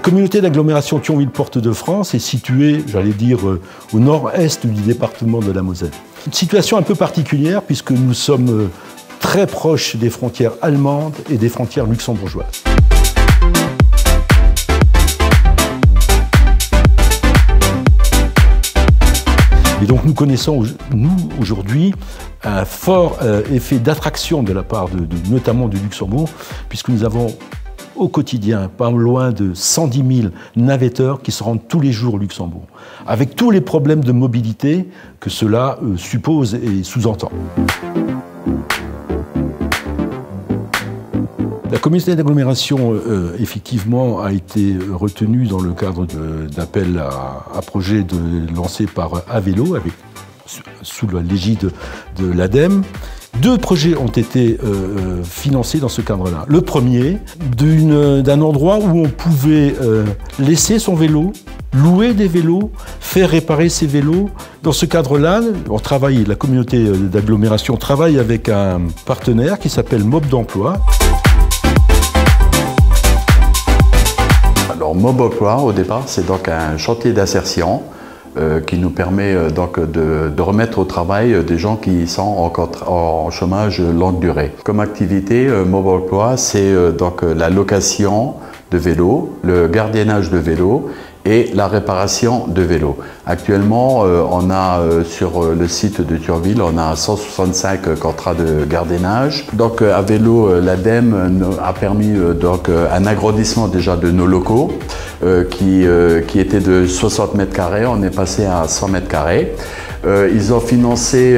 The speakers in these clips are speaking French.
communauté d'agglomération Thionville-Porte-de-France est située, j'allais dire, au nord-est du département de la Moselle. Une situation un peu particulière puisque nous sommes très proches des frontières allemandes et des frontières luxembourgeoises. Et donc nous connaissons, nous, aujourd'hui, un fort effet d'attraction de la part notamment du Luxembourg, puisque nous avons au quotidien pas loin de 110 000 navetteurs qui se rendent tous les jours au Luxembourg, avec tous les problèmes de mobilité que cela suppose et sous-entend. La communauté d'agglomération, effectivement, a été retenue dans le cadre d'appel à projet lancé par Avelo, sous l'égide de l'ADEME. 2 projets ont été financés dans ce cadre-là. Le premier, d'un endroit où on pouvait laisser son vélo, louer des vélos, faire réparer ses vélos. Dans ce cadre-là, la communauté d'agglomération travaille avec un partenaire qui s'appelle Mob d'Emploi. Alors Mob d'Emploi, au départ, c'est donc un chantier d'insertion qui nous permet donc de remettre au travail des gens qui sont encore en chômage longue durée. Comme activité, Mob d'Emploi, c'est donc la location de vélos, le gardiennage de vélos et la réparation de vélos. Actuellement, on a sur le site de Thionville, on a 165 contrats de gardiennage. Donc à vélo, l'ADEME a permis donc un agrandissement déjà de nos locaux qui était de 60 mètres carrés, on est passé à 100 mètres carrés. Ils ont financé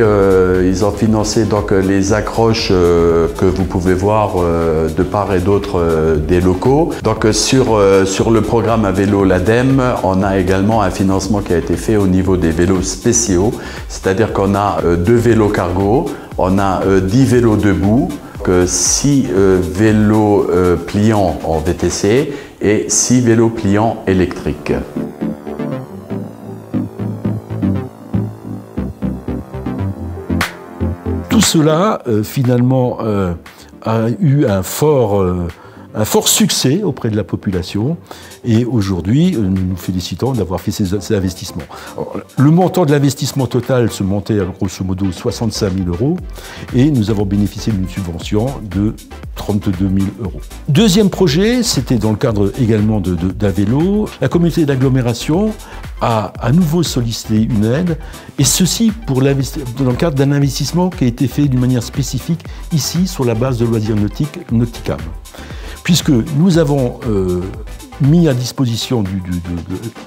donc les accroches que vous pouvez voir de part et d'autre des locaux. Donc sur le programme à vélo l'ADEME, on a également un financement qui a été fait au niveau des vélos spéciaux, c'est-à-dire qu'on a 2 vélos cargo, on a 10 vélos debout, 6 vélos pliants en VTC et 6 vélos pliants électriques. Tout cela, finalement, a eu un fort succès auprès de la population et aujourd'hui, nous nous félicitons d'avoir fait ces investissements. Alors, le montant de l'investissement total se montait à grosso modo 65 000 € et nous avons bénéficié d'une subvention de 32 000 €. Deuxième projet, c'était dans le cadre également d'Avelo. La communauté d'agglomération a à nouveau sollicité une aide, et ceci dans le cadre d'un investissement qui a été fait d'une manière spécifique ici sur la base de loisirs nautiques Nauticam. Puisque nous avons mis à disposition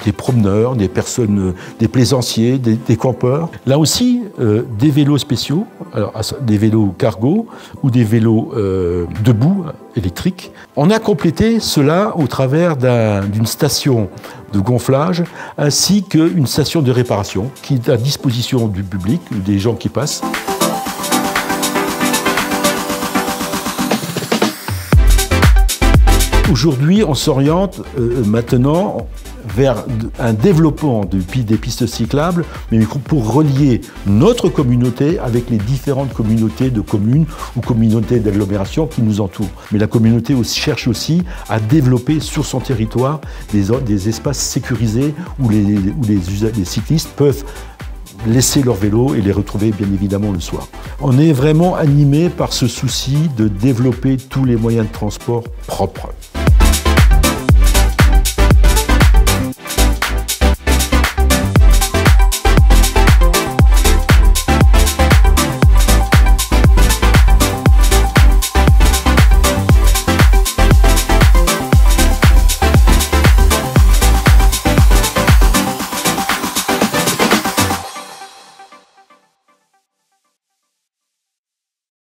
des promeneurs, des personnes, des plaisanciers, des campeurs, là aussi des vélos spéciaux, alors, des vélos cargo ou des vélos debout électriques. On a complété cela au travers d'une station de gonflage ainsi qu'une station de réparation qui est à disposition du public, des gens qui passent. Aujourd'hui, on s'oriente maintenant vers un développement des pistes cyclables, mais pour relier notre communauté avec les différentes communautés de communes ou communautés d'agglomération qui nous entourent. Mais la communauté cherche aussi à développer sur son territoire des espaces sécurisés où les cyclistes peuvent laisser leur vélo et les retrouver bien évidemment le soir. On est vraiment animé par ce souci de développer tous les moyens de transport propres.